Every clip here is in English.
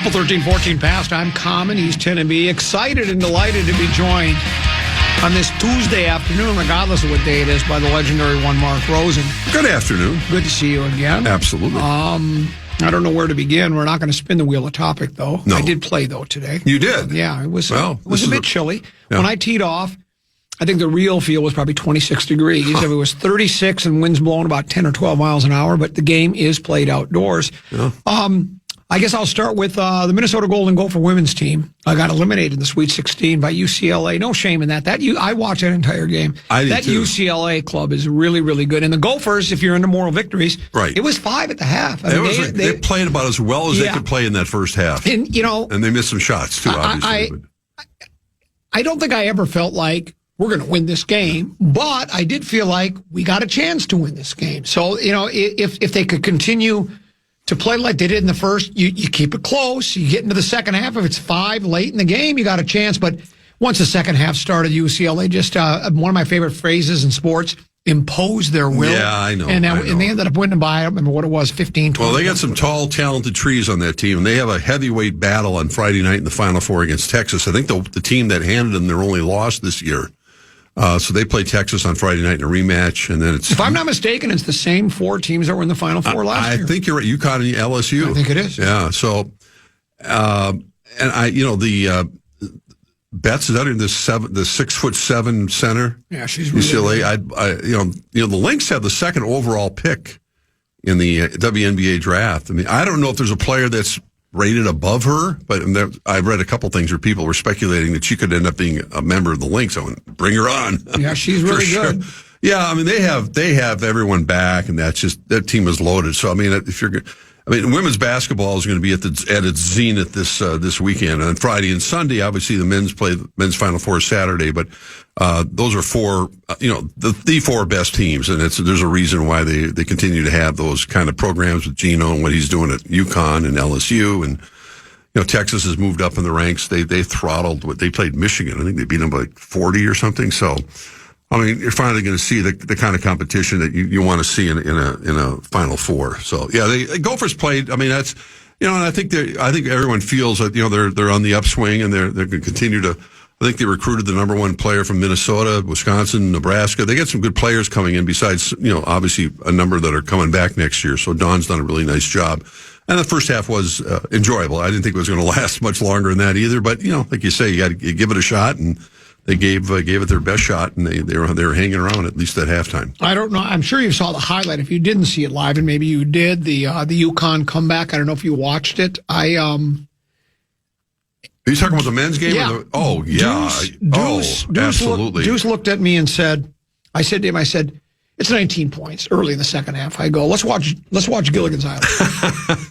Couple 13-14 past. I'm Common, East Tennessee. Excited and delighted to be joined on this Tuesday afternoon, regardless of what day it is, by the legendary one, Mark Rosen. Good afternoon. Good to see you again. Absolutely. I don't know where to begin. We're not going to spin the wheel of topic, though. No. I did play, though, today. You did? Yeah, it was a bit chilly. Yeah. When I teed off, I think the real feel was probably 26 degrees. It was 36 and winds blowing about 10 or 12 miles an hour, but the game is played outdoors. Yeah. I guess I'll start with the Minnesota Golden Gopher women's team. I got eliminated in the Sweet 16 by UCLA. No shame in that. I watched that entire game. I did that too. UCLA club is really, really good. And the Gophers, if you're into moral victories, right. It was 5 at the half. They played about as well as they could play in that first half. And, and they missed some shots, too, obviously. I don't think I ever felt like we're going to win this game, but I did feel like we got a chance to win this game. So, if they could continue to play like they did in the first, you keep it close. You get into the second half. If it's 5 late in the game, you got a chance. But once the second half started, UCLA just one of my favorite phrases in sports, impose their will. Yeah, I know. And they ended up winning by, I don't remember what it was, 15, 20. Well, they got some tall, talented trees on that team, and they have a heavyweight battle on Friday night in the Final Four against Texas. I think the team that handed them their only loss this year. So they play Texas on Friday night in a rematch, and then it's. If I'm not mistaken, it's the same 4 teams that were in the Final Four last year. I think you're right. UConn and LSU. I think it is. Yeah. So, the Betts is under the 6'7" center. Yeah, she's really UCLA. Good. The Lynx have the second overall pick in the WNBA draft. I mean, I don't know if there's a player that's rated above her, but I've read a couple things where people were speculating that she could end up being a member of the Lynx. I went, bring her on. Yeah, she's really good. Yeah, I mean they have everyone back, and that team is loaded. So I mean, women's basketball is going to be at its zenith this weekend on Friday and Sunday. Obviously, the men's Final Four Saturday, but those are 4, the 4 best teams, and there's a reason why they continue to have those kind of programs with Gino and what he's doing at UConn and LSU, and Texas has moved up in the ranks. They throttled they played Michigan. I think they beat them by like 40 or something. So, I mean, you're finally going to see the kind of competition that you want to see in a Final Four. So, yeah, the Gophers played. I mean, that's and I think everyone feels that they're on the upswing, and they're going to continue to. I think they recruited the number 1 player from Minnesota, Wisconsin, Nebraska. They got some good players coming in besides, obviously a number that are coming back next year. So Dawn's done a really nice job. And the first half was enjoyable. I didn't think it was going to last much longer than that either. But, like you say, you got to give it a shot. And they gave it their best shot, and they were hanging around at least at halftime. I don't know. I'm sure you saw the highlight. If you didn't see it live, and maybe you did, the UConn comeback. I don't know if you watched it. Are you talking about the men's game? Yeah. Deuce, absolutely. Deuce looked at me and said, I said to him, it's 19 points early in the second half. I go, let's watch Gilligan's Island.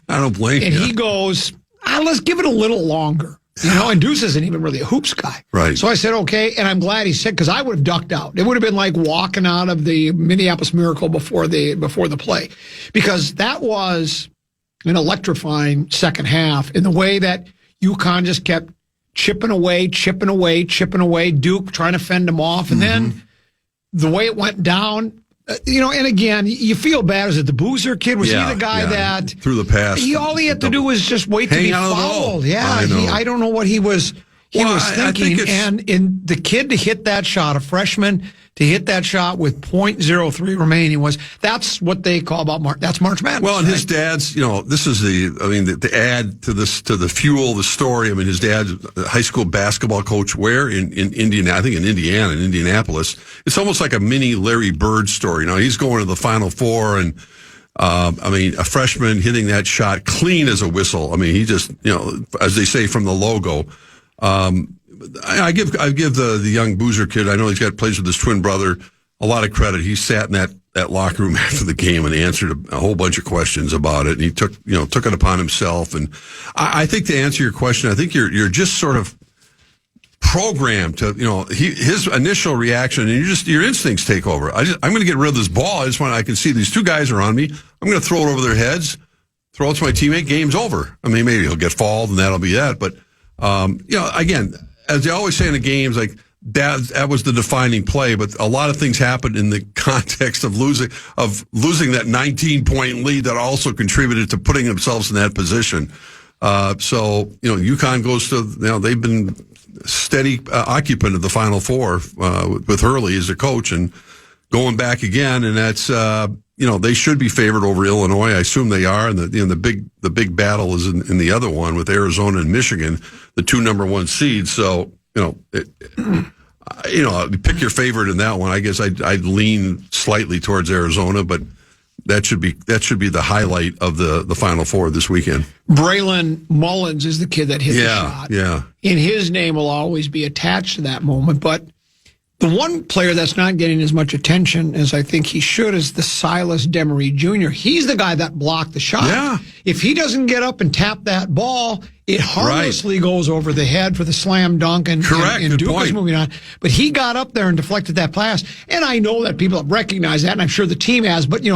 I don't blame you. And he goes, let's give it a little longer. And Deuce isn't even really a hoops guy. Right. So I said, okay. And I'm glad he said, because I would have ducked out. It would have been like walking out of the Minneapolis Miracle before the play. Because that was an electrifying second half in the way that UConn just kept chipping away. Duke trying to fend them off. And then the way it went down, and again, you feel bad. Is it the Boozer kid? Was he the guy that through the pass? All he had to do was just wait to be fouled. Yeah, I don't know what he was thinking. And in the kid to hit that shot, a freshman to hit that shot with .03 remaining that's what they call that's March Madness. Well, and his dad's, this is the add to the fuel, the story. I mean, his dad's a high school basketball coach in Indiana, I think in Indiana, in Indianapolis. It's almost like a mini Larry Bird story. He's going to the Final Four, and a freshman hitting that shot clean as a whistle. I mean, he just, as they say from the logo, I give the young Boozer kid, I know he's plays with his twin brother, a lot of credit. He sat in that locker room after the game and answered a whole bunch of questions about it. And he took it upon himself. And I think to answer your question, I think you're just sort of programmed to, his initial reaction, and your instincts take over. I'm going to get rid of this ball. I can see these 2 guys are on me. I'm going to throw it over their heads, throw it to my teammate. Game's over. I mean, maybe he'll get fouled and that'll be that. But, again, as they always say in the games, like that was the defining play, but a lot of things happened in the context of losing that 19-point lead that also contributed to putting themselves in that position. So, UConn goes to, they've been steady occupant of the Final Four with Hurley as a coach and going back again. And that's, they should be favored over Illinois. I assume they are. And the big battle is in the other one with Arizona and Michigan, the 2 number 1 seeds. So, pick your favorite in that one. I guess I'd lean slightly towards Arizona, but that should be the highlight of the Final Four this weekend. Braylon Mullins is the kid that hit the shot. Yeah. And his name will always be attached to that moment. But the one player that's not getting as much attention as I think he should is the Silas Demery Jr. He's the guy that blocked the shot. Yeah. If he doesn't get up and tap that ball, it harmlessly goes over the head for the slam dunk, and Duke is moving on. But he got up there and deflected that pass. And I know that people have recognized that, and I'm sure the team has. But,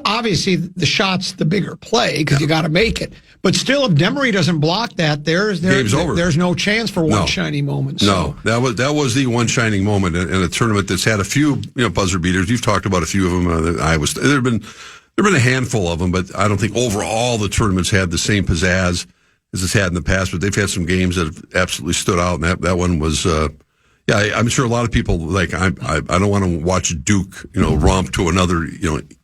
obviously the shot's the bigger play because you got to make it. But still, if Demery doesn't block that, there's no chance for one shining moment. So. No, that was the one shining moment in a tournament that's had a few buzzer beaters. You've talked about a few of them. There've been a handful of them, but I don't think overall the tournament's had the same pizzazz as it's had in the past. But they've had some games that have absolutely stood out, and that one was. I'm sure a lot of people I don't want to watch Duke, romp to another,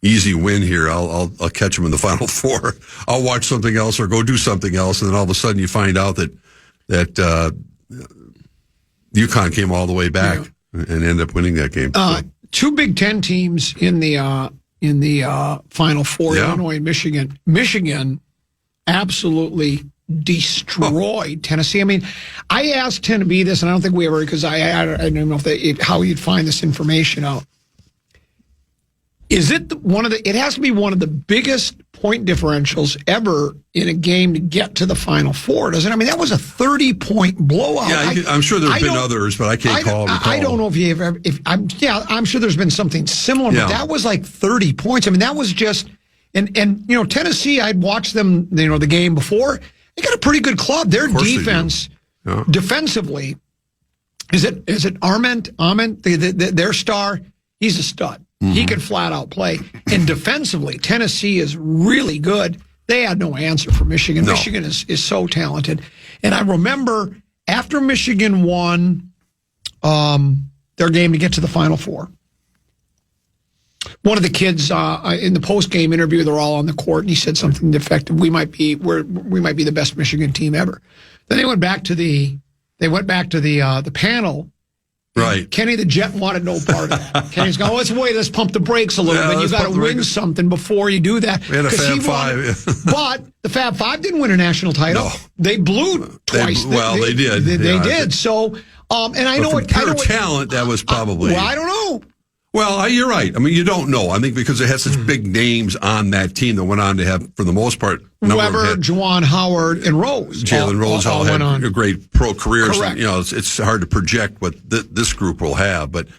easy win here. I'll catch them in the Final Four. I'll watch something else or go do something else, and then all of a sudden you find out that UConn came all the way back and ended up winning that game. 2 Big Ten teams in the Final Four, Illinois and Michigan. Michigan absolutely destroyed Tennessee. I mean, I asked Tennessee this, and I don't think we ever, because I don't know how you'd find this information out. Is it it has to be one of the biggest point differentials ever in a game to get to the Final Four, doesn't it? I mean, that was a 30-point blowout. Yeah, I'm sure there have been others, but I can't recall. I don't know I'm sure there's been something similar, but that was like 30 points. I mean, that was just, and Tennessee, I'd watched them, the game before. They got a pretty good club. Their defense, defensively, is it Arment, their star? He's a stud. Mm-hmm. He can flat out play. And defensively, Tennessee is really good. They had no answer for Michigan. No. Michigan is so talented. And I remember after Michigan won their game to get to the Final Four, one of the kids in the post-game interview, they're all on the court, and he said something effective. We might be the best Michigan team ever. Then they went back to the panel. Right. Kenny the Jet wanted no part of that. Kenny's going, let's pump the brakes a little bit. You got to win something before you do that. We had a Fab Five. But the Fab Five didn't win a national title. No. They blew twice. They did. They did. So, and I know pure talent, that was probably. I don't know. Well, you're right. I mean, you don't know. I think because it has such big names on that team that went on to have, for the most part, Weber, Juwan Howard, and Rose. Jalen Rose all had great pro careers. Correct. And, it's hard to project what this group will have. But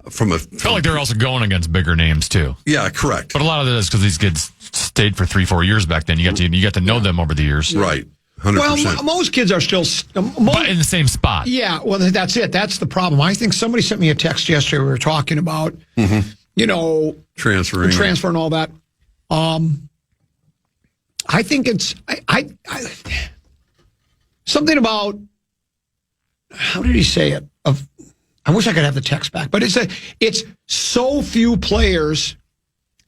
I felt like they're also going against bigger names too. Yeah, correct. But a lot of it is because these kids stayed for 3-4 years back then. You get to know them over the years. Right. 100%. Well, most kids are still but in the same spot. Yeah, well, that's it. That's the problem. I think somebody sent me a text yesterday. We were talking about, transferring and all that. I think it's I something about, how did he say it? I wish I could have the text back, but it's so few players.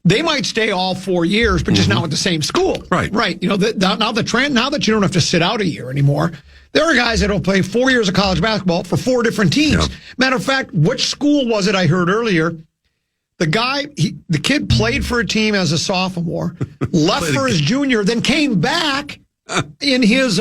They might stay all 4 years, but just not with the same school. Right. Right. Now that you don't have to sit out a year anymore, there are guys that will play 4 years of college basketball for 4 different teams. Yep. Matter of fact, which school was it I heard earlier? The kid played for a team as a sophomore, left for his junior, then came back in his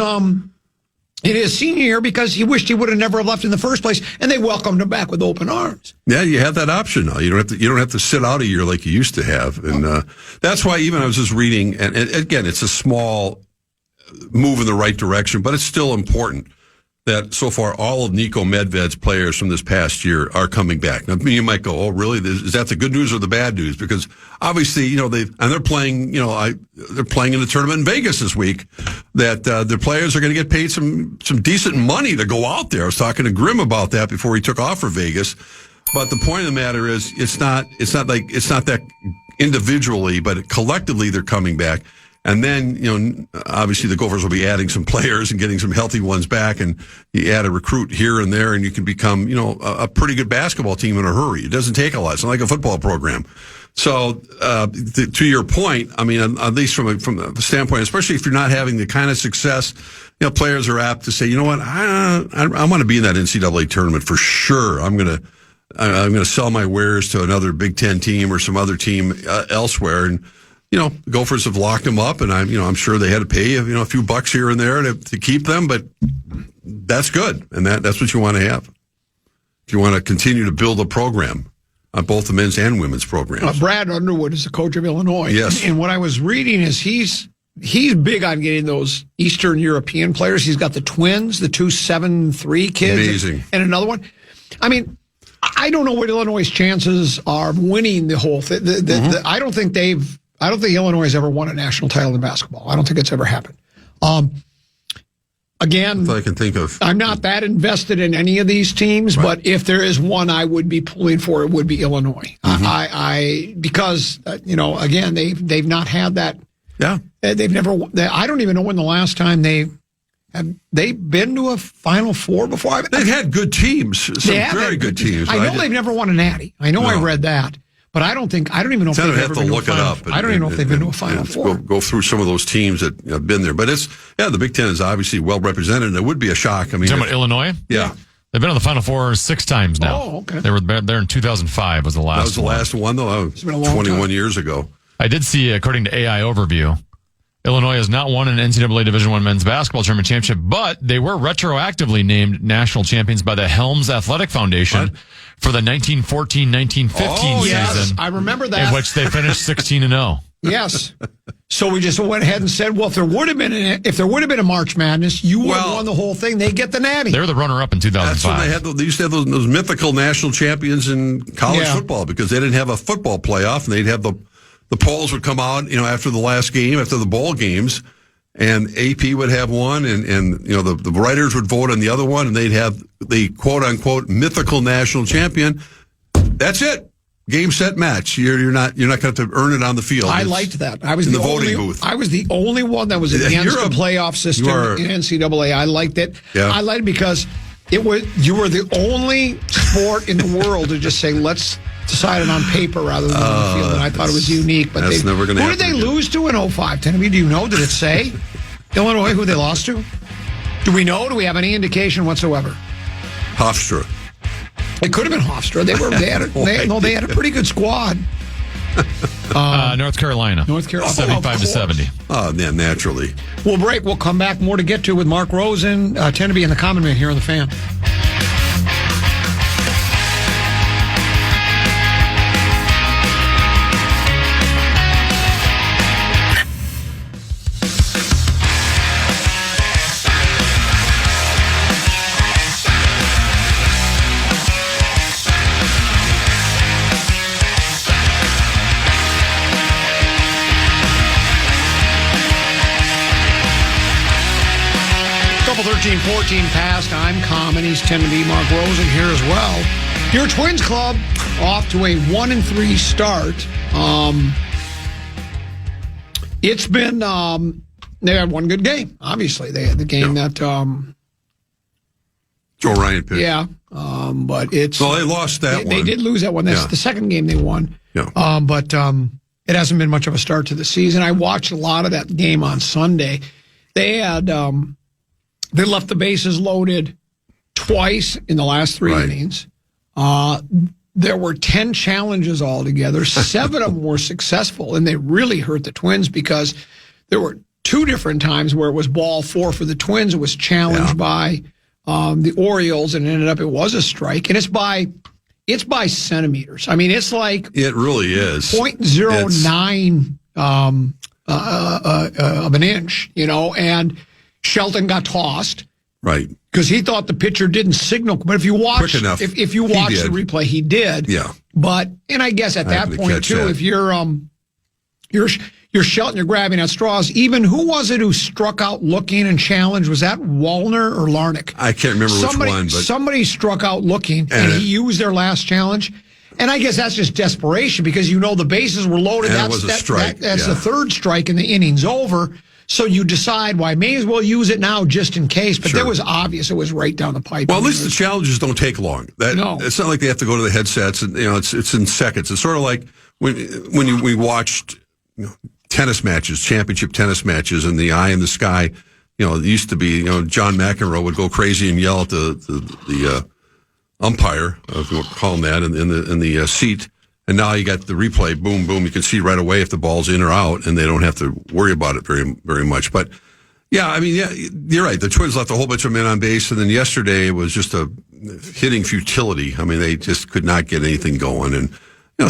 senior year because he wished he would have never left in the first place, and they welcomed him back with open arms. Yeah, you have that option now. You don't have to sit out a year like you used to have, and that's why even I was just reading, and again, it's a small move in the right direction, but it's still important that so far all of Nico Medved's players from this past year are coming back. Now, you might go, "Oh, really? Is that the good news or the bad news?" Because obviously, they're playing. They're playing in the tournament in Vegas this week. That their players are going to get paid some decent money to go out there. I was talking to Grimm about that before he took off for Vegas. But the point of the matter is, it's not that individually, but collectively they're coming back. And then, obviously the Gophers will be adding some players and getting some healthy ones back, and you add a recruit here and there, and you can become, a pretty good basketball team in a hurry. It doesn't take a lot. It's not like a football program. So, to your point, I mean, at least from the standpoint, especially if you're not having the kind of success, players are apt to say, you know what, I want to be in that NCAA tournament for sure. I'm going to sell my wares to another Big Ten team or some other team elsewhere. And, the Gophers have locked them up, and I'm sure they had to pay, a few bucks here and there to keep them, but that's good. And that's what you want to have. If you want to continue to build a program on both the men's and women's programs. Brad Underwood is the coach of Illinois. Yes. And what I was reading is he's big on getting those Eastern European players. He's got the twins, the 2-7-3 kids. Amazing. And another one. I mean, I don't know what Illinois' chances are of winning the whole thing. I don't think Illinois has ever won a national title in basketball. I don't think it's ever happened. Again, that's all I can think of. I'm not that invested in any of these teams, right. But if there is one I would be pulling for, it would be Illinois. Because again, they've not had that. Yeah, they've never. I don't even know when the last time they've been to a Final Four before. They've had good teams, some very good teams. I know they've never won a Natty. I know I read that. But I don't even know if they've ever been to a Final Four. I don't even know if they've been to a Final Four. Go through some of those teams that have been there. But the Big Ten is obviously well represented, and it would be a shock. I mean, talking about Illinois? Yeah. They've been on the Final Four 6 times now. Oh, okay. They were there in 2005 was the last one. That was the last one, though. It's been a long 21 time. Years ago. I did see, according to AI Overview, Illinois has not won an NCAA Division I men's basketball tournament championship, but they were retroactively named national champions by the Helms Athletic Foundation for the 1914-1915 season. Yes, I remember that. In which they finished 16-0. Yes. So we just went ahead and said, well, if there would have been a March Madness, you would have won the whole thing. They get the Natty. They were the runner-up in 2005. That's when they used to have those mythical national champions in college football, because they didn't have a football playoff, and they'd have the polls would come out, after the last game, after the bowl games, and AP would have one, and the writers would vote on the other one, and they'd have the quote unquote mythical national champion. That's it. Game, set, match. You're not going to have to earn it on the field. I liked that. I was in the voting booth. I was the only one that was against the playoff system in NCAA. I liked it. Yeah. I liked it because you were the only sport in the world to just say, let's decide it on paper rather than on the field. And I thought it was unique. But that's never going to happen. Who did they lose to in 2005? Tell me, do you know? Did it say Illinois who they lost to? Do we know? Do we have any indication whatsoever? Hofstra. It could have been Hofstra. They had a pretty good squad. North Carolina. 75-70. Oh, yeah, naturally. We'll break. We'll come back. More to get to with Mark Rosen, Tourney and the Common Man here on the Fan. Couple 13-14 past. I'm Common. He's 10 to be. Mark Rosen here as well. Your Twins club off to a 1-3 start. It's been they had one good game. Obviously, they had the game that Joe Ryan pitched. Yeah, but it's they lost that one. They did lose that one. That's the second game they won. Yeah. But it hasn't been much of a start to the season. I watched a lot of that game on Sunday. They had they left the bases loaded twice in the last 3 innings. There were 10 challenges altogether. 7 of them were successful, and they really hurt the Twins because there were 2 different times where it was ball 4 for the Twins. It was challenged by the Orioles, and it was a strike. And it's by centimeters. I mean, it's like it really is 0.09 of an inch, and Shelton got tossed. Right. Because he thought the pitcher didn't signal. But if you watch if you watch the replay, he did. Yeah. And I guess at that point too, if you're Shelton, you're grabbing at straws. Even who was it who struck out looking and challenged? Was that Wallner or Larnach? I can't remember which one, but somebody struck out looking, and he used their last challenge. And I guess that's just desperation because the bases were loaded. And it was a strike. That's the third strike and the inning's over. So you decide, well, I may as well use it now just in case. But that was obvious. It was right down the pipe. Well, at least the challenges don't take long. No. It's not like they have to go to the headsets and, it's in seconds. It's sort of like when we watched tennis matches, championship tennis matches, and the eye in the sky. It used to be, John McEnroe would go crazy and yell at the umpire, if you want to call him that, in the seat. And now you got the replay, boom, boom. You can see right away if the ball's in or out, and they don't have to worry about it very, very much. But you're right. The Twins left a whole bunch of men on base, and then yesterday it was just a hitting futility. I mean, they just could not get anything going. And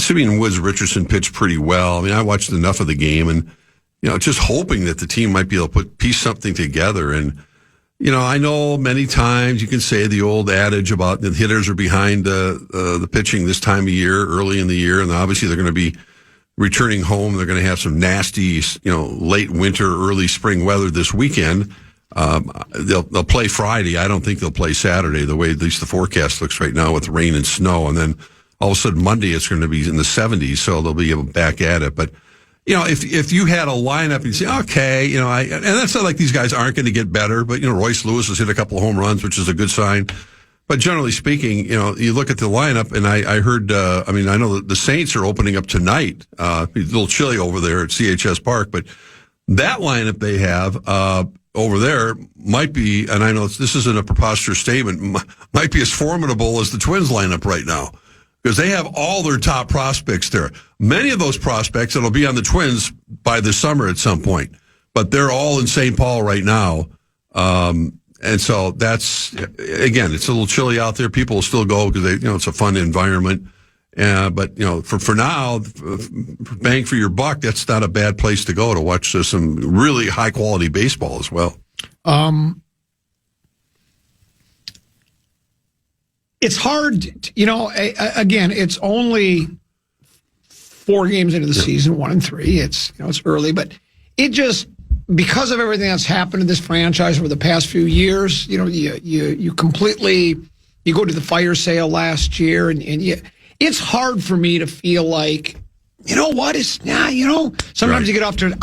Siemon Woods Richardson pitched pretty well. I mean, I watched enough of the game, and just hoping that the team might be able to piece something together. And I know many times you can say the old adage about the hitters are behind the pitching this time of year, early in the year, and obviously they're going to be returning home. They're going to have some nasty, late winter, early spring weather this weekend. They'll play Friday. I don't think they'll play Saturday, the way at least the forecast looks right now with rain and snow. And then all of a sudden Monday it's going to be in the 70s, so they'll be back at it. But if you had a lineup and you say, okay, and that's not like these guys aren't going to get better, but, Royce Lewis has hit a couple of home runs, which is a good sign. But generally speaking, you look at the lineup, and I heard, I know that the Saints are opening up tonight. It's a little chilly over there at CHS Park, but that lineup they have over there might be, and I know this isn't a preposterous statement, might be as formidable as the Twins lineup right now. Because they have all their top prospects there. Many of those prospects that'll be on the Twins by the summer at some point. But they're all in St. Paul right now. And so that's, again, it's a little chilly out there. People will still go because it's a fun environment. But, for now, bang for your buck, that's not a bad place to go to watch some really high quality baseball as well. It's hard, again, it's only 4 games into the season, 1-3. It's early, but it just, because of everything that's happened to this franchise over the past few years, you completely, you go to the fire sale last year, and it's hard for me to feel like, sometimes you get off to,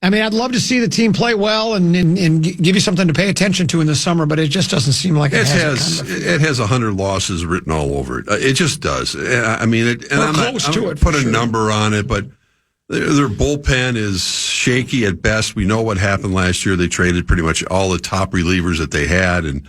I'd love to see the team play well and give you something to pay attention to in the summer, but it just doesn't seem like it has 100 losses written all over it. It just does. I'm close to it. Put a number on it, but their bullpen is shaky at best. We know what happened last year. They traded pretty much all the top relievers that they had, and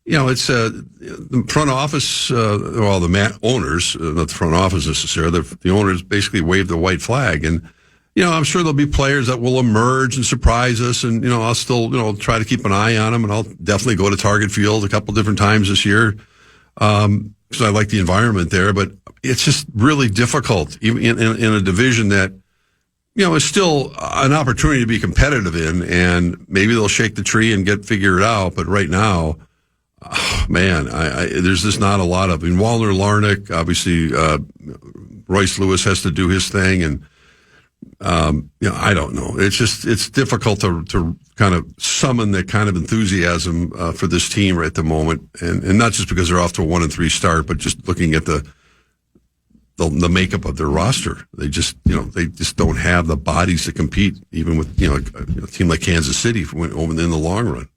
it's the front office. The owners, not the front office necessarily. The owners basically waved the white flag, and I'm sure there'll be players that will emerge and surprise us, and, I'll still, try to keep an eye on them, and I'll definitely go to Target Field a couple different times this year, because I like the environment there, but it's just really difficult, even in a division that, is still an opportunity to be competitive in, and maybe they'll shake the tree and figure it out, but right now, there's just not a lot of, Walner Larnach, obviously, Royce Lewis has to do his thing, and, I don't know. It's difficult to kind of summon that kind of enthusiasm for this team right at the moment, and not just because they're off to a 1-3 start, but just looking at the makeup of their roster. They just don't have the bodies to compete, even with a team like Kansas City in the long run.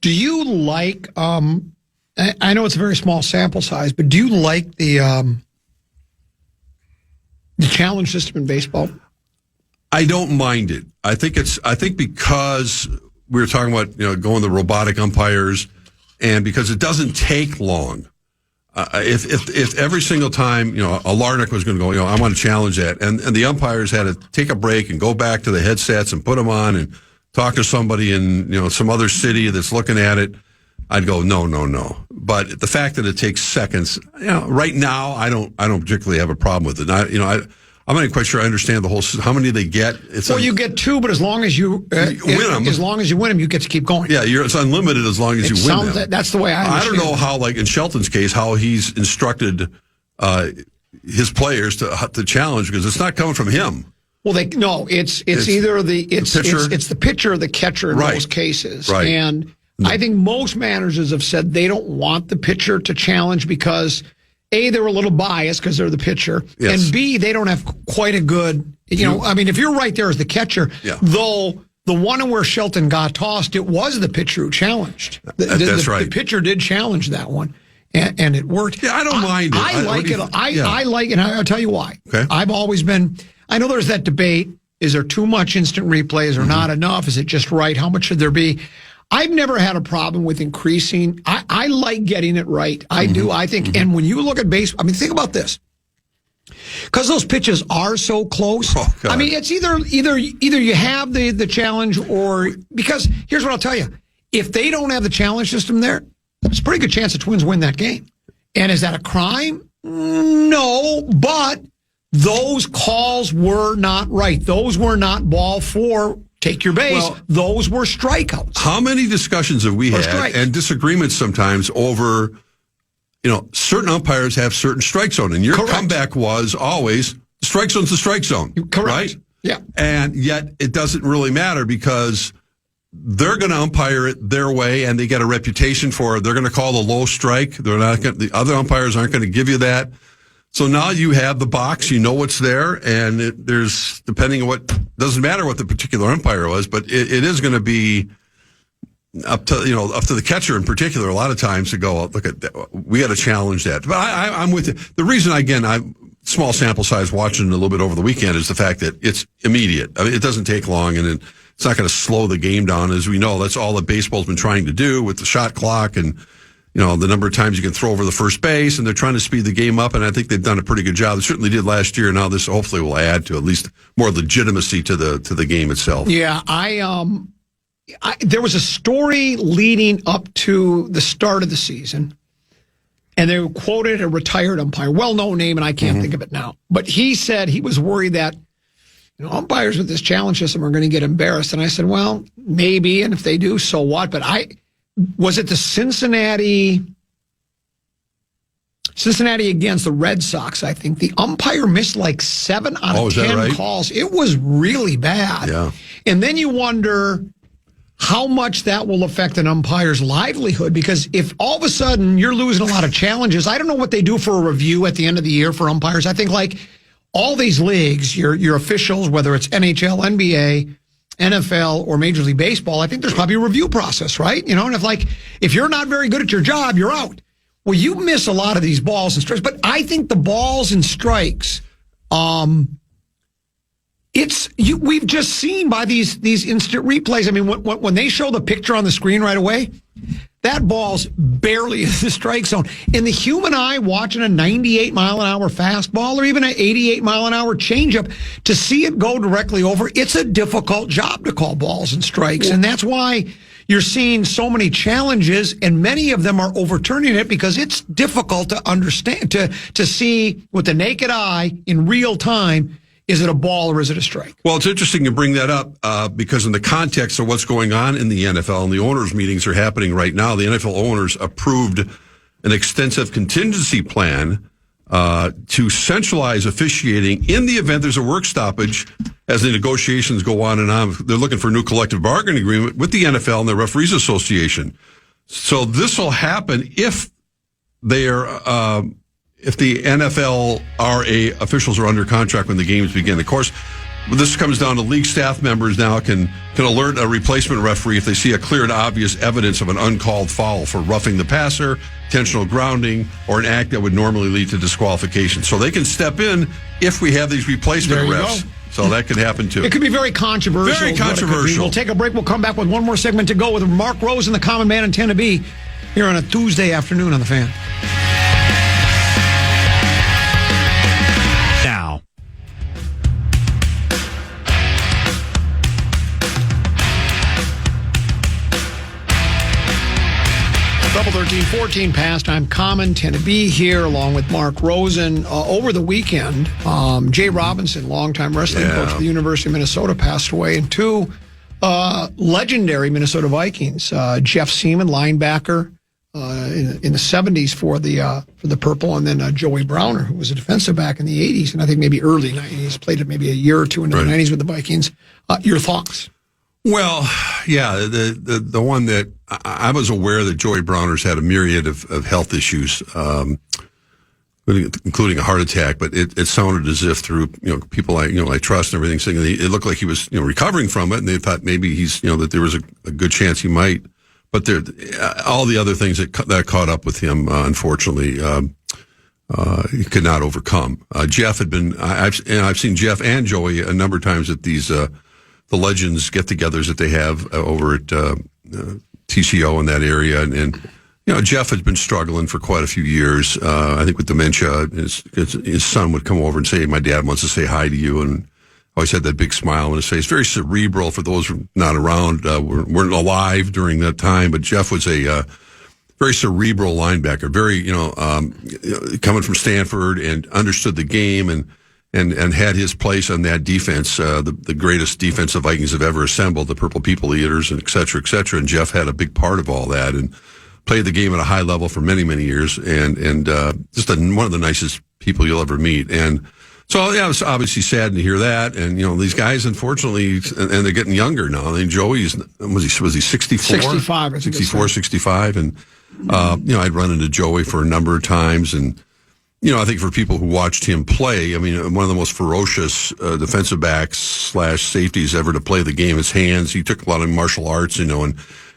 Do you like? I know it's a very small sample size, but do you like the challenge system in baseball? I don't mind it. I think because we were talking about going the robotic umpires, and because it doesn't take long. If every single time a Larnach was going to go, I want to challenge that, and the umpires had to take a break and go back to the headsets and put them on and talk to somebody in some other city that's looking at it, I'd go no. But the fact that it takes seconds, right now I don't particularly have a problem with it. I'm not even quite sure I understand the whole. How many they get? You get 2, but as long as you win them, you get to keep going. Yeah, it's unlimited as long as you win them. That's the way I understand. I don't know how, like in Shelton's case, how he's instructed his players to challenge, because it's not coming from him. Well, it's either the pitcher. It's the pitcher or the catcher in most cases, right. And I think most managers have said they don't want the pitcher to challenge because A, they're a little biased because they're the pitcher, Yes. and B, they don't have quite a good, I mean, if you're right there as the catcher, though the one where Shelton got tossed, it was the pitcher who challenged. That's right. The pitcher did challenge that one, and it worked. Yeah, I don't mind it. I like it. I like it, and I'll tell you why. Okay. I've always been, I know there's that debate. Is there too much instant replays or not enough? Is it just right? How much should there be? I've never had a problem with increasing. I like getting it right. I do. I think, and when you look at baseball, I mean, think about this. Because those pitches are so close. Oh, God. I mean, it's either you have the challenge or, because here's what I'll tell you. If they don't have the challenge system there, there's a pretty good chance the Twins win that game. And is that a crime? No, but those calls were not right. Those were not ball four, take your base. Well, those were strikeouts. How many discussions have we had strikes. and disagreements sometimes over, certain umpires have certain strike zone, and your Correct. comeback was always the strike zone's the strike zone. Correct. Right? Yeah. And yet it doesn't really matter because they're going to umpire it their way, and they get a reputation for it. They're going to call the low strike. They're not going. The other umpires aren't going to give you that. So now you have the box. You know what's there, and there's depending on what doesn't matter what the particular umpire was, but it is going to be up to the catcher in particular. A lot of times to go look at that. We got to challenge that. But I'm with you. The reason I'm small sample size watching a little bit over the weekend is the fact that it's immediate. I mean, it doesn't take long, and it's not going to slow the game down. As we know, that's all that baseball's been trying to do with the shot clock and, the number of times you can throw over the first base, and they're trying to speed the game up, and I think they've done a pretty good job. They certainly did last year. Now this hopefully will add to at least more legitimacy to the game itself. Yeah, there was a story leading up to the start of the season, and they quoted a retired umpire, well-known name, and I can't think of it now. But he said he was worried that umpires with this challenge system are going to get embarrassed. And I said, well, maybe, and if they do, so what? But was it the Cincinnati against the Red Sox, I think. The umpire missed like 7 out of 10 calls. It was really bad. Yeah. And then you wonder how much that will affect an umpire's livelihood, because if all of a sudden you're losing a lot of challenges, I don't know what they do for a review at the end of the year for umpires. I think like all these leagues, your officials, whether it's NHL, NBA, NFL, or Major League Baseball, I think there's probably a review process, right? And if you're not very good at your job, you're out. Well, you miss a lot of these balls and strikes, but I think the balls and strikes, we've just seen by these instant replays. I mean, when they show the picture on the screen right away, that ball's barely in the strike zone. In the human eye, watching a 98-mile-an-hour fastball or even an 88-mile-an-hour changeup, to see it go directly over, it's a difficult job to call balls and strikes. And that's why you're seeing so many challenges, and many of them are overturning it because it's difficult to understand, to see with the naked eye in real time. Is it a ball or is it a strike? Well, it's interesting to bring that up because in the context of what's going on in the NFL, and the owners' meetings are happening right now, the NFL owners approved an extensive contingency plan to centralize officiating in the event there's a work stoppage as the negotiations go on and on. They're looking for a new collective bargaining agreement with the NFL and the Referees Association. So this will happen if they are... if the NFLRA officials are under contract when the games begin. Of course, this comes down to league staff members now can alert a replacement referee if they see a clear and obvious evidence of an uncalled foul for roughing the passer, intentional grounding, or an act that would normally lead to disqualification. So they can step in if we have these replacement refs. So that could happen too. It could be very controversial. Very controversial. We'll take a break. We'll come back with one more segment to go with Mark Rosen, the common man in Tennessee, here on a Tuesday afternoon on The Fan. Now. Double 13-14 pastime common. Tennessee here along with Mark Rosen. Over the weekend, Jay Robinson, longtime wrestling coach of the University of Minnesota, passed away, and two legendary Minnesota Vikings, Jeff Siemon, linebacker in the 70s for the Purple, and then Joey Browner, who was a defensive back in the 80s, and I think maybe early 90s, played it maybe a year or two into the 90s with the Vikings. Your thoughts? Well, yeah, the one that I was aware that Joey Browner's had a myriad of health issues. including a heart attack. But it sounded as if through people I trust and everything, saying it looked like he was recovering from it, and they thought maybe he's that there was a good chance he might. But all the other things that caught up with him, unfortunately, he could not overcome. Jeff had been. I've seen Jeff and Joey a number of times at these the Legends get-togethers that they have over at TCO in that area, and Jeff had been struggling for quite a few years. I think with dementia, his son would come over and say, "My dad wants to say hi to you," and always had that big smile on his face. Very cerebral. For those who not around, weren't alive during that time, but Jeff was a very cerebral linebacker. Very, coming from Stanford and understood the game and had his place on that defense, the greatest defense the Vikings have ever assembled, the Purple People Eaters, and et cetera, et cetera. And Jeff had a big part of all that and played the game at a high level for many, many years, and just one of the nicest people you'll ever meet. And so, yeah, I was obviously saddened to hear that. And, these guys, unfortunately, and they're getting younger now. I mean, Joey's, was he 64? 65. 64, 65. And, I'd run into Joey for a number of times. And, I think for people who watched him play, I mean, one of the most ferocious defensive backs / safeties ever to play the game. His hands, he took a lot of martial arts, and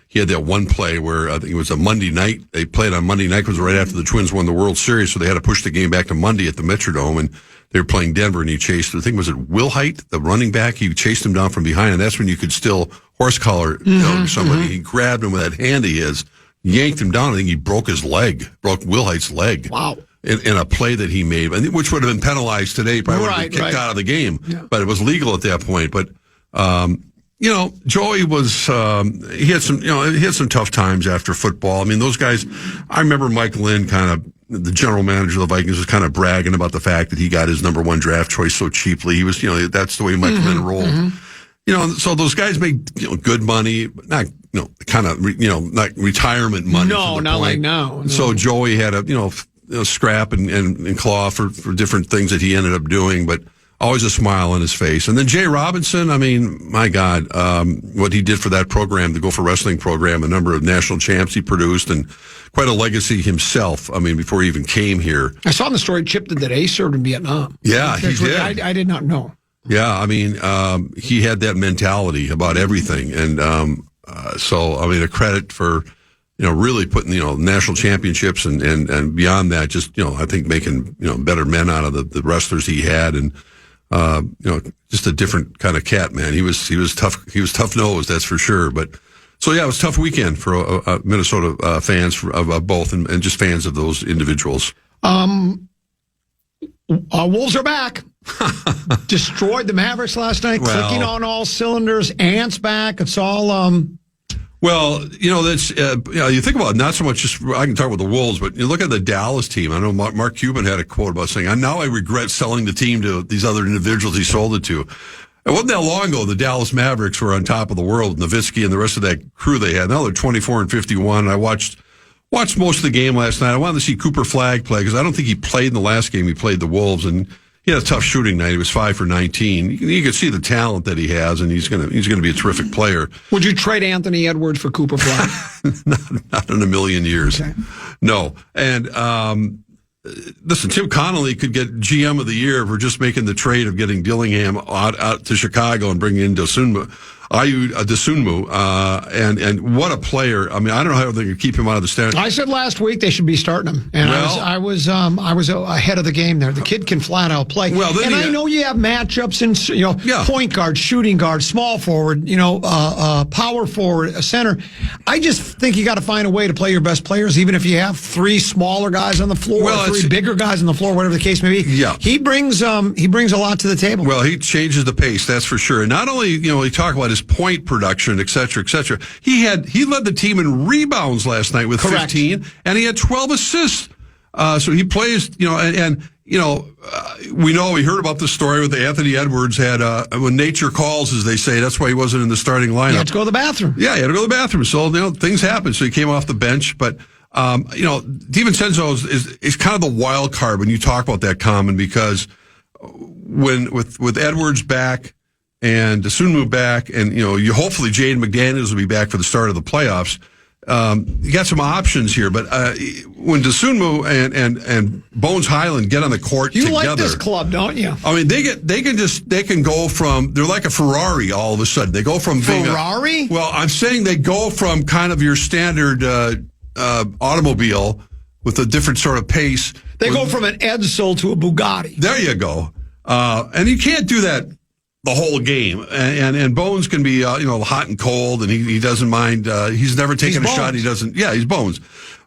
he had that one play where I think it was a Monday night. They played on Monday night because right after the Twins won the World Series, so they had to push the game back to Monday at the Metrodome, and they were playing Denver, and he chased, I think, was it Wilhite, the running back? He chased him down from behind, and that's when you could still horse collar somebody. He grabbed him with that hand of his, yanked him down. I think he broke Wilhite's leg. Wow. In a play that he made, which would have been penalized today, probably would have been kicked out of the game, but it was legal at that point. But, Joey was, he had some tough times after football. I mean, those guys, I remember Mike Lynn the general manager of the Vikings was kind of bragging about the fact that he got his number one draft choice so cheaply. He was, that's the way Mike Lynn rolled. So those guys make, good money, not, not retirement money. No, not like now. No. So Joey had a, scrap and claw for different things that he ended up doing, but always a smile on his face. And then Jay Robinson, I mean, my God, what he did for that program, the Gopher Wrestling program, a number of national champs he produced, and quite a legacy himself. I mean, before he even came here. I saw in the story, Chip, that he served in Vietnam. Yeah, he did. I did not know. Yeah, I mean, he had that mentality about everything. And so, I mean, a credit for, really putting, national championships and beyond that, just, I think making, better men out of the wrestlers he had. And, just a different kind of cat, man. He was tough. He was tough-nosed, that's for sure. But so, yeah, it was a tough weekend for Minnesota fans of both and just fans of those individuals. Wolves are back. Destroyed the Mavericks last night, clicking on all cylinders. Ants back. It's all... Well, that's you think about it, not so much just I can talk about the Wolves, but you look at the Dallas team. I know Mark Cuban had a quote about saying, "Now I regret selling the team to these other individuals he sold it to." It wasn't that long ago the Dallas Mavericks were on top of the world, Nowitzki and the rest of that crew they had. Now they're 24-51. I watched most of the game last night. I wanted to see Cooper Flagg play because I don't think he played in the last game. He played the Wolves, and he had a tough shooting night. He was 5 for 19. You could see the talent that he has, and he's going to be a terrific player. Would you trade Anthony Edwards for Cooper Flagg? not in a million years. Okay. No. And listen, Tim Connolly could get GM of the year for just making the trade of getting Dillingham out to Chicago and bringing in Dosunmu, and what a player! I mean, I don't know how they could keep him out of the standard. I said last week they should be starting him, and I was ahead of the game there. The kid can flat out play. Well, and I know you have matchups in point guard, shooting guard, small forward, power forward, a center. I just think you got to find a way to play your best players, even if you have 3 smaller guys on the floor, or 3 bigger guys on the floor, whatever the case may be. Yeah, he brings a lot to the table. Well, he changes the pace, that's for sure. And not only he talk about his point production, et cetera, et cetera. He led the team in rebounds last night with 15, and he had 12 assists. So he plays, we heard about the story with Anthony Edwards had, when nature calls, as they say, that's why he wasn't in the starting lineup. He had to go to the bathroom. Yeah, he had to go to the bathroom. So, things happen. So he came off the bench, but, DiVincenzo is kind of the wild card when you talk about that, Common, because with Edwards back, and Dosunmu back, and hopefully Jaden McDaniels will be back for the start of the playoffs. you got some options here, but when Dosunmu and Bones Highland get on the court you together, like this club, don't you? I mean, they can go from, they're like a Ferrari all of a sudden. They go from being Ferrari? Well, I'm saying they go from kind of your standard automobile with a different sort of pace. They go from an Edsel to a Bugatti. There you go. And you can't do that the whole game. And Bones can be, hot and cold, and he doesn't mind. He's never taken a shot. He's Bones.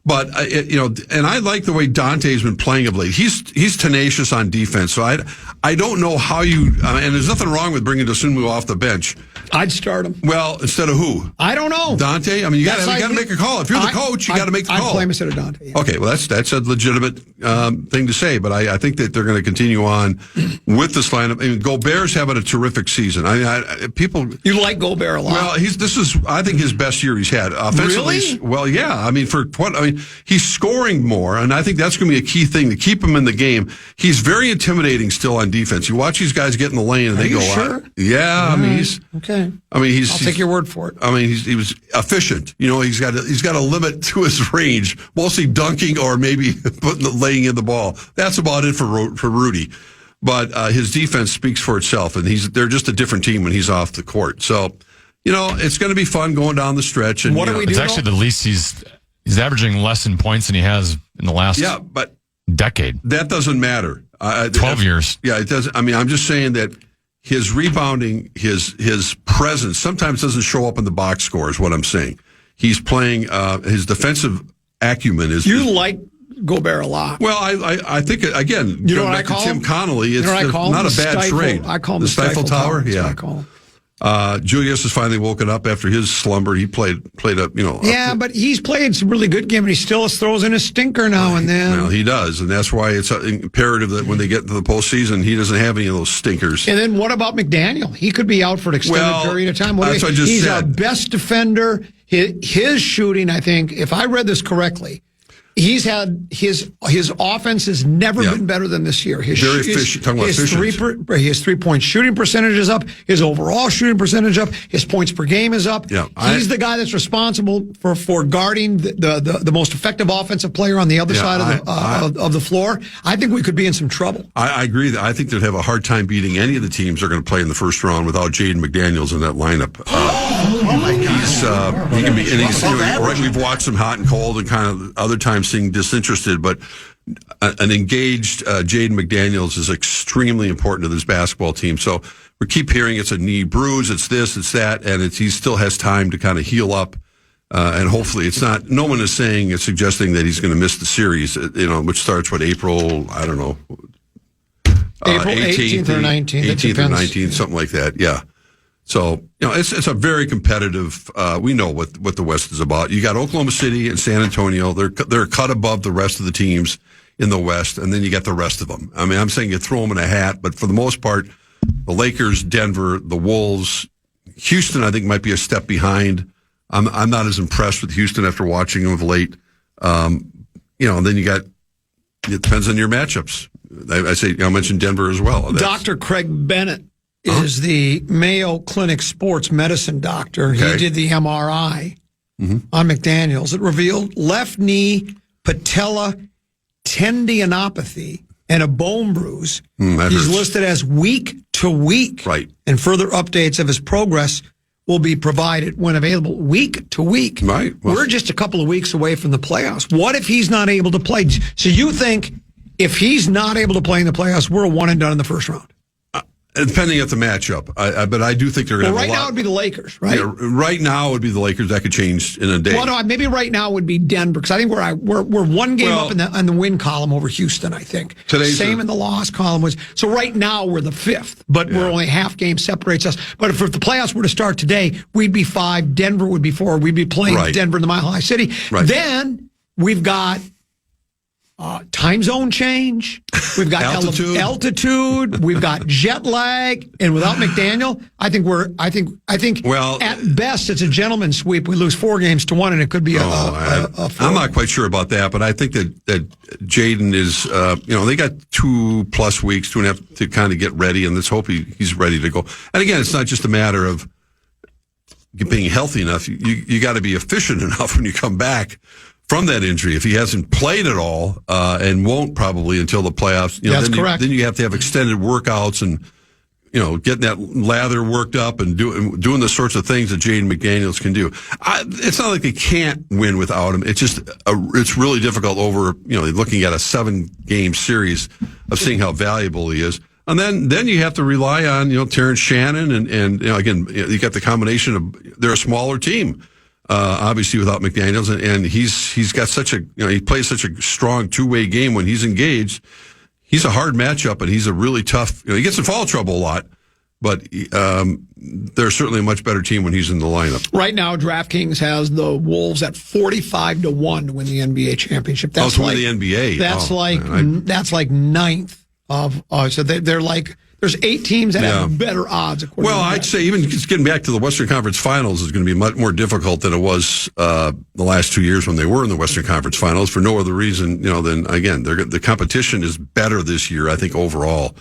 But, and I like the way Dante's been playing of late. He's tenacious on defense. So I don't know how and there's nothing wrong with bringing Dosunmu off the bench. I'd start him. Well, instead of who? I don't know. Dante? I mean, you got to make a call. If you're the coach, you got to make the call. I'd play him instead of Dante. Yeah. Okay, well, that's a legitimate thing to say, but I think that they're going to continue on with this lineup. I mean, Gobert's having a terrific season. You like Gobert a lot? Well, this is, I think, his best year he's had. Offensively, really? Well, yeah. I mean, he's scoring more, and I think that's going to be a key thing to keep him in the game. He's very intimidating still on defense. You watch these guys get in the lane, and they go, sure? Yeah, I mean, okay. I mean, I'll take your word for it. I mean, he was efficient. He's got a limit to his range, mostly dunking or maybe laying in the ball. That's about it for Rudy. But his defense speaks for itself, and they're just a different team when he's off the court. So, it's going to be fun going down the stretch. And what do we do? It's actually the least he's averaging less in points than he has in the last decade. That doesn't matter. 12 years. Yeah, it doesn't. I mean, I'm just saying that his rebounding, his presence sometimes doesn't show up in the box score is what I'm saying. He's playing, his defensive acumen is... You like Gobert a lot. Well, I think, again, you know what I call Tim him? Connolly, it's not a bad trade. I call him the Stifle Tower. That's yeah. what I call him. Julius has finally woken up after his slumber. He played but he's played some really good games. He still throws in a stinker now and then. Well, he does, and that's why it's imperative that when they get into the postseason, he doesn't have any of those stinkers. And then what about McDaniel? He could be out for an extended period of time. He's our best defender. His shooting, I think, if I read this correctly, he's had his offense has never been better than this year. His 3-point shooting percentage is up. His overall shooting percentage up. His points per game is up. Yeah, he's the guy that's responsible for guarding the most effective offensive player on the other side of the floor. I think we could be in some trouble. I agree. I think they'd have a hard time beating any of the teams they're going to play in the first round without Jaden McDaniels in that lineup. Oh my God! He can be. And he's right. We've watched him hot and cold, and kind of other times seem disinterested, but an engaged Jaden McDaniels is extremely important to this basketball team. So we keep hearing it's a knee bruise, it's this, it's that, and he still has time to kind of heal up. And hopefully it's not, no one is suggesting that he's going to miss the series, which starts April, I don't know. April 18th or 19th. 18th or 19th, something like that. Yeah. So, it's a very competitive, we know what the West is about. You got Oklahoma City and San Antonio. They're cut above the rest of the teams in the West, and then you got the rest of them. I mean, I'm saying you throw them in a hat, but for the most part, the Lakers, Denver, the Wolves, Houston, I think might be a step behind. I'm not as impressed with Houston after watching them of late. And then it depends on your matchups. I mentioned Denver as well. Dr. Craig Bennett is the Mayo Clinic sports medicine doctor. Okay. He did the MRI on McDaniels. It revealed left knee patella tendinopathy and a bone bruise. He's listed as week to week. Right. And further updates of his progress will be provided when available week to week. Right. Well, we're just a couple of weeks away from the playoffs. What if he's not able to play? So you think if he's not able to play in the playoffs, we're a one and done in the first round? Depending at the matchup, but I do think they're going to have a lot. Right now it would be the Lakers, right? Yeah, right now it would be the Lakers. That could change in a day. Well, no, maybe right now it would be Denver, because I think we're one game up in the win column over Houston, I think. Same in the loss column. So right now we're the fifth, but we're only half game separates us. But if the playoffs were to start today, we'd be 5, Denver would be 4. We'd be playing Denver in the Mile High City. Right. Then we've got time zone change. We've got altitude. We've got jet lag, and without McDaniel, I think at best it's a gentleman's sweep. We lose 4 games to 1, and it could be a 4. I'm not quite sure about that, but I think that Jaden is. They got 2+ weeks, 2.5 to kind of get ready, and let's hope he's ready to go. And again, it's not just a matter of being healthy enough, you got to be efficient enough when you come back from that injury. If he hasn't played at all and won't probably until the playoffs, That's correct. Then you have to have extended workouts and getting that lather worked up and doing the sorts of things that Jaden McDaniels can do. It's not like they can't win without him. It's just it's really difficult over looking at a 7-game series of seeing how valuable he is. And then you have to rely on Terrence Shannon and again you got the combination of they're a smaller team. Obviously without McDaniels, and he's got such he plays such a strong two-way game when he's engaged. He's a hard matchup, and he's a really tough. He gets in foul trouble a lot, but they're certainly a much better team when he's in the lineup. Right now, DraftKings has the Wolves at 45-1 to win the NBA championship. That's win the NBA. That's like ninth of. So they're like. There's 8 teams that have better odds. Well, I'd say even just getting back to the Western Conference Finals is going to be much more difficult than it was the last 2 years when they were in the Western Conference Finals for no other reason, than again the competition is better this year. I think overall,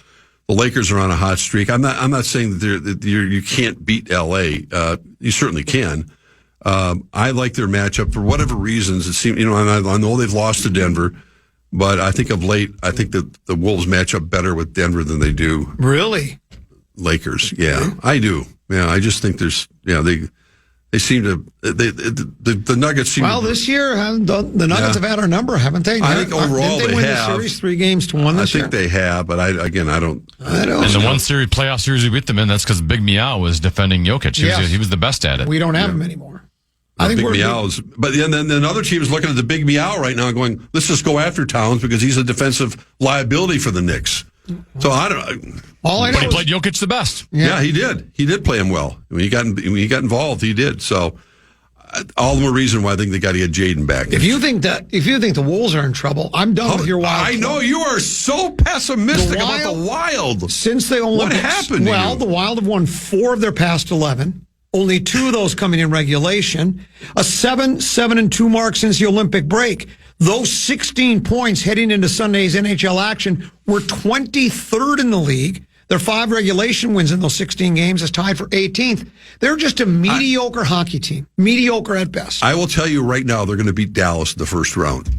the Lakers are on a hot streak. I'm not saying that you can't beat LA. You certainly can. I like their matchup for whatever reasons. It seems and I know they've lost to Denver. But I think of late, that the Wolves match up better with Denver than they do. Really? Lakers. Yeah, I do. Yeah, I just think there's, they seem to, the Nuggets seem this year, the Nuggets have had our number, haven't they? I think overall they win have. The series 3-1 this year? I think they have, but I don't. And the one playoff series we beat them in, that's because Big Meow was defending Jokic. He was the best at it. We don't have him anymore. I think Big Meows, but then other teams looking at the Big Meow right now, going, "Let's just go after Towns because he's a defensive liability for the Knicks." So I don't. But he played Jokic the best. Yeah, he did. He did play him well. When he got involved, he did. So all the more reason why I think they got to get Jaden back. If you think the Wolves are in trouble, I'm done with your Wild. I know you are so pessimistic about the Wild. Since the Olympics, what happened? The Wild have won 4 of their past 11. Only 2 of those coming in regulation. A 7-2 mark since the Olympic break. Those 16 points heading into Sunday's NHL action were 23rd in the league. Their 5 regulation wins in those 16 games is tied for 18th. They're just a mediocre hockey team. Mediocre at best. I will tell you right now, they're going to beat Dallas in the first round.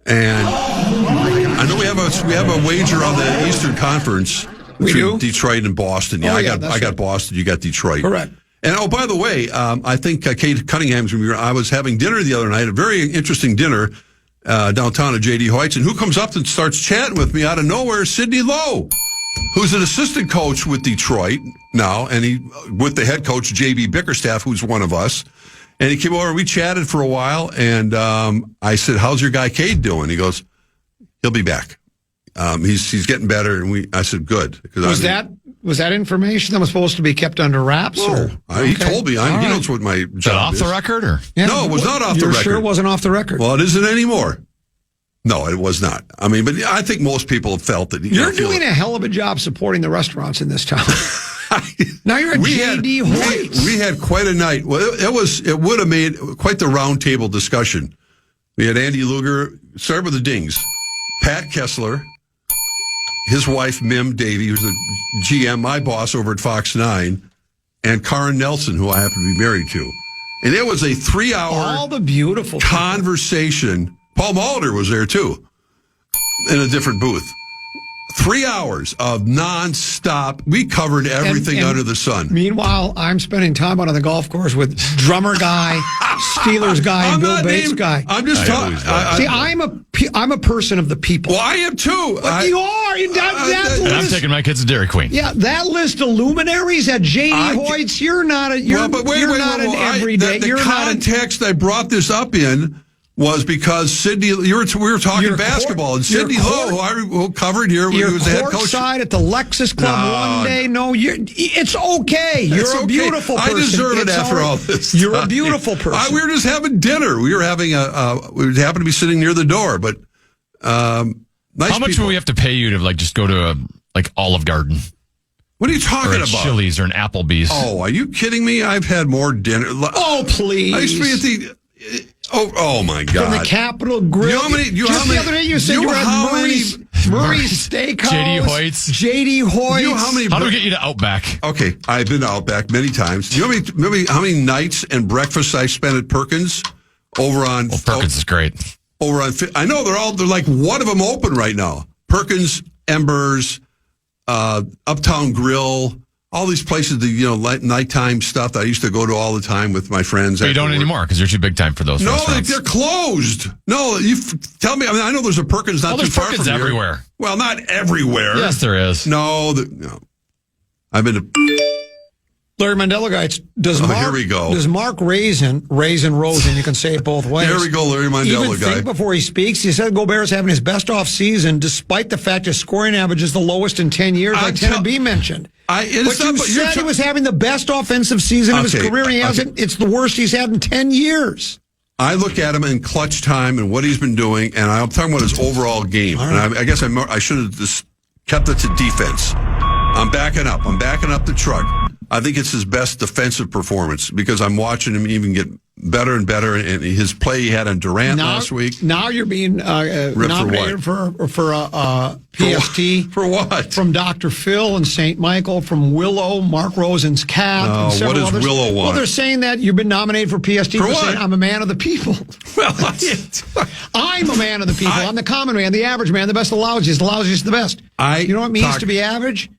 And I know we have a wager on the Eastern Conference between Detroit and Boston. Yeah, I got Boston. You got Detroit. Correct. And by the way, I think Kate Cunningham's going to be. I was having dinner the other night, a very interesting dinner downtown at J.D. Hoyt's, and who comes up and starts chatting with me out of nowhere? Sidney Lowe, who's an assistant coach with Detroit now, and he with the head coach J.B. Bickerstaff, who's one of us. And he came over. We chatted for a while, and I said, "How's your guy Cade doing?" He goes, "He'll be back. He's getting better." And I said, "Good." Was that information that was supposed to be kept under wraps? He told me. He knows what my job is. Off the record? Or? Yeah, no, it was not off the record. You're sure it wasn't off the record? Well, it isn't anymore. No, it was not. I mean, but I think most people have felt that. You're doing a hell of a job supporting the restaurants in this town. Now you're at J.D. Hoyt's. We had quite a night. Well, it would have made quite the round table discussion. We had Andy Luger, started with the Dings, Pat Kessler, his wife, Mim Davey, who's the GM, my boss over at Fox 9, and Karen Nelson, who I happen to be married to. And it was a 3-hour all the beautiful conversation. Paul Molitor was there, too, in a different booth. 3 hours of nonstop. We covered everything under the sun. Meanwhile, I'm spending time out on the golf course with drummer guy, Steelers guy, and Bill Bates guy. I'm just talking. See, I'm a person of the people. Well, I am too. But you are. And I'm taking my kids to Dairy Queen. Yeah, that list of luminaries at J.D. Hoyt's. You're not an everyday. The context I brought this up in was because Sidney, we were talking basketball, and Sidney Lowe, who covered here, when he was the head coach. Side at the Lexus Club one day. No, it's okay. You're a beautiful person. I deserve it after all this. You're a beautiful person. We were just having dinner. We were having we happened to be sitting near the door, but nice. How much will we have to pay you to just go to Olive Garden? What are you talking about? Chili's or an Applebee's? Oh, are you kidding me? I've had more dinner. Oh, please. I used to be at the. Oh my From God. the Capitol Grill. You know how many- Just the other day you said you were at Murray's Steakhouse. J.D. Hoyt's. J.D. Hoyt's. You know how many? How do we get you to Outback? Okay, I've been to Outback many times. You know how many nights and breakfasts I spent at Perkins over on? Well, Perkins is great. Over on. I know they're like one of them open right now. Perkins, Embers, Uptown Grill. All these places, nighttime stuff that I used to go to all the time with my friends. But you don't anymore because you're too big time for those restaurants. They're closed. No, tell me. I mean, I know there's a Perkins not too there's far Perkins from here. everywhere. Well, not everywhere. Yes, there is. No. I've been to... Larry Mandela guys, here we go. Does Mark Rosen, you can say it both ways. There we go, Larry Mandela even guy. think before he speaks? He said Gobert's having his best off season, despite the fact his scoring average is the lowest in 10 years, like Tennant B mentioned. But you said he was having the best offensive season of his career, and he hasn't. It's the worst he's had in 10 years. I look at him in clutch time and what he's been doing, and I'm talking about his overall game. Right. And I guess I should have just kept it to defense. I'm backing up the truck. I think it's his best defensive performance because I'm watching him even get better and better. And his play he had on Durant last week. Now you're being nominated for PST. For what? From Dr. Phil and St. Michael, from Willow, Mark Rosen's cat. And what does others. Willow want? Well, they're saying that you've been nominated for PST for what? saying I'm a man of the people. Well, I'm a man of the people. I'm the common man, the average man, the best of the lousiest. The lousiest the best. You know what it means to be average?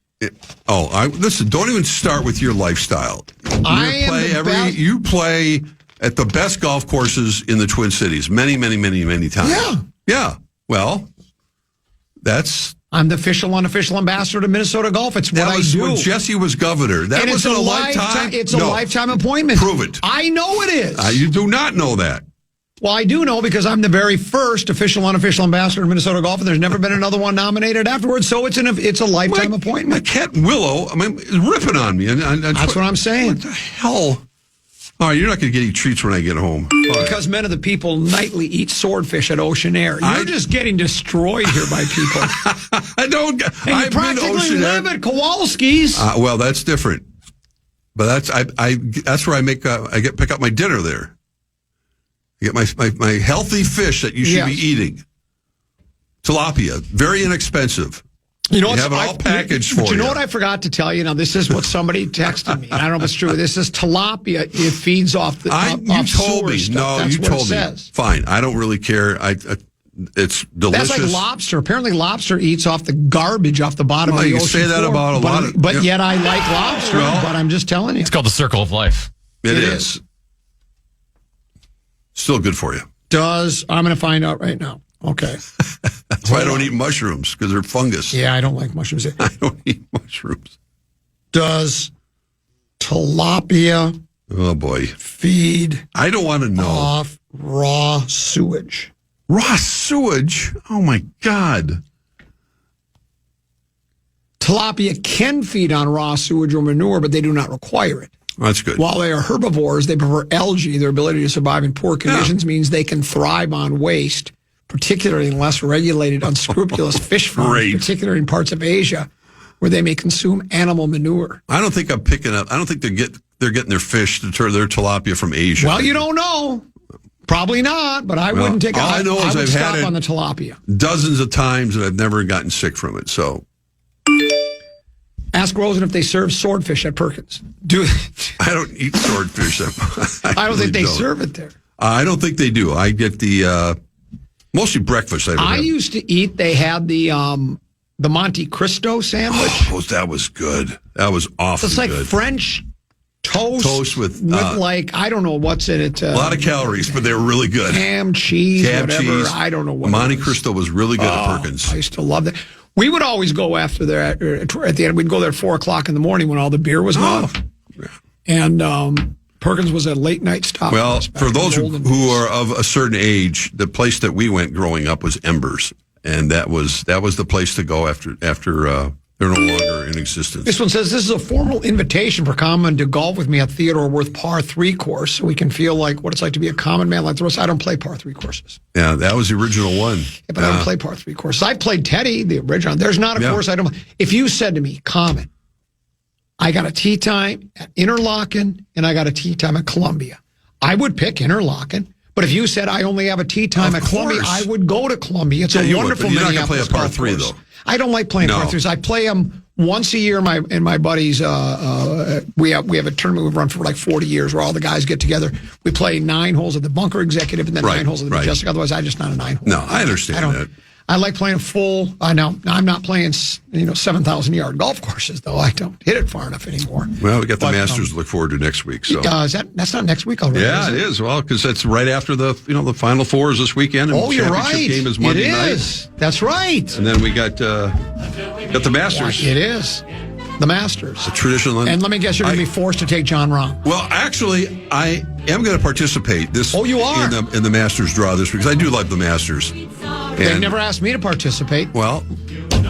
Listen, don't even start with your lifestyle. You play at the best golf courses in the Twin Cities many, many, many, many times. Yeah. Well, I'm the unofficial ambassador to Minnesota Golf. It's what I do. When Jesse was governor. That wasn't a lifetime. It's a lifetime appointment. Prove it. I know it is. You do not know that. Well, I do know because I'm the very first unofficial ambassador to Minnesota Golf, and there's never been another one nominated afterwards. So it's a lifetime appointment. My cat Willow, is ripping on me. That's what I'm saying. What the hell? All right, you're not going to get any treats when I get home. Because men of the people nightly eat swordfish at Ocean Air. You're just getting destroyed here by people. I don't. And you practically live at Kowalski's. Well, that's different. But that's where I pick up my dinner there. I get my healthy fish that you should be eating. Tilapia, very inexpensive. You know, have it all packaged for you. You know what I forgot to tell you? Now, this is what somebody texted me. I don't know if it's true. This is tilapia. It feeds off the. You told me. Stuff. No, That's you told me. Fine. I don't really care. It's delicious. That's like lobster. Apparently, lobster eats off the garbage off the bottom of the ocean. You say that about a lot of. But yet, I like lobster. But I'm just telling you, it's called the circle of life. It is. Still good for you. I'm going to find out right now. Okay. That's why I don't eat mushrooms, because they're fungus. Yeah, I don't like mushrooms. I don't eat mushrooms. Does tilapia feed I don't want to know. Off raw sewage? Raw sewage? Oh, my God. Tilapia can feed on raw sewage or manure, but they do not require it. That's good. While they are herbivores, they prefer algae. Their ability to survive in poor conditions means they can thrive on waste, particularly in less regulated, unscrupulous fish farms, particularly in parts of Asia, where they may consume animal manure. I don't think I'm picking up. I don't think they're getting their fish, their tilapia from Asia. Well, you don't know. Probably not, but I wouldn't take it. All I know is I've had it on the tilapia dozens of times, and I've never gotten sick from it. So. Ask Rosen if they serve swordfish at Perkins. I don't eat swordfish. I don't think they serve it there. I don't think they do. I get the mostly breakfast. I used to eat. They had the Monte Cristo sandwich. Oh, that was good. That was awfully good. It's like French toast with like I don't know what's in it. A lot of calories, but they were really good. Ham, cheese, whatever. I don't know what. Monte Cristo was really good at Perkins. I used to love that. We would always go after that at the end. We'd go there at 4:00 in the morning when all the beer was gone. Yeah. And Perkins was a late night stop. Well, for those who are of a certain age, the place that we went growing up was Embers, and that was the place to go after they're no longer in existence. This one says, this is a formal invitation for Common to golf with me at Theodore Wirth Par 3 course, so we can feel like what it's like to be a common man like the rest. I don't play Par 3 courses. Yeah, that was the original one. Yeah, but I don't play Par 3 courses. I played Teddy, the original. There's not a course I don't. If you said to me, Common, I got a tee time at Interlaken and I got a tee time at Columbia, I would pick Interlaken But if you said I only have a tee time at Columbia, I would go to Columbia. It's a wonderful You're not going to play a Minneapolis par golf 3, course. though. I don't like playing par 3s. I play them once a year. My buddies, we have a tournament we've run for like 40 years where all the guys get together. We play 9 holes at the Bunker Executive and then 9 holes at the Majestic. Otherwise, I'm just not a 9-hole. No, I understand that. I like playing a full. Now I'm not playing 7,000-yard golf courses though. I don't hit it far enough anymore. Well, we got the Masters to look forward to next week. So that's not next week already. Yeah, it is. Well, because that's right after the Final Four is this weekend. And you're championship right. game is Monday night. It is. That's right. And then we got the Masters. It is. The Masters. The traditional. And let me guess, you're going to be forced to take John Rahm. Well, actually, I am going to participate this. Oh, you are? In the Masters draw this week, because I do love the Masters. They never asked me to participate. Well,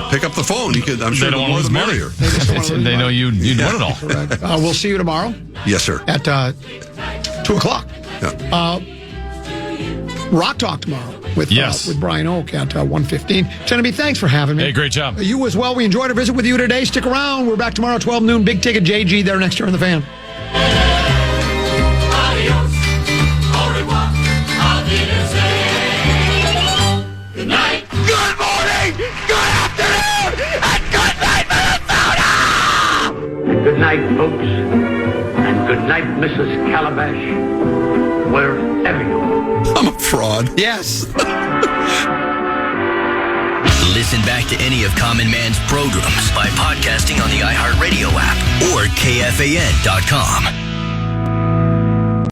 pick up the phone. I'm sure they don't want the money. merrier. They know you'd win it all. Correct. We'll see you tomorrow. Yes, sir. At 2 o'clock. Yeah. Rock Talk tomorrow with Brian Oak at 1:15. Genevieve, thanks for having me. Hey, great job. You as well. We enjoyed our visit with you today. Stick around. We're back tomorrow, 12 noon. Big Ticket JG there next year on The Fan. Adios, au revoir, auf Wiedersehen. Good night. Good morning, good afternoon, and good night, Minnesota! Good night, folks, and good night, Mrs. Calabash, wherever you are. I'm a fraud. Yes. Listen back to any of Common Man's programs by podcasting on the iHeartRadio app or KFAN.com.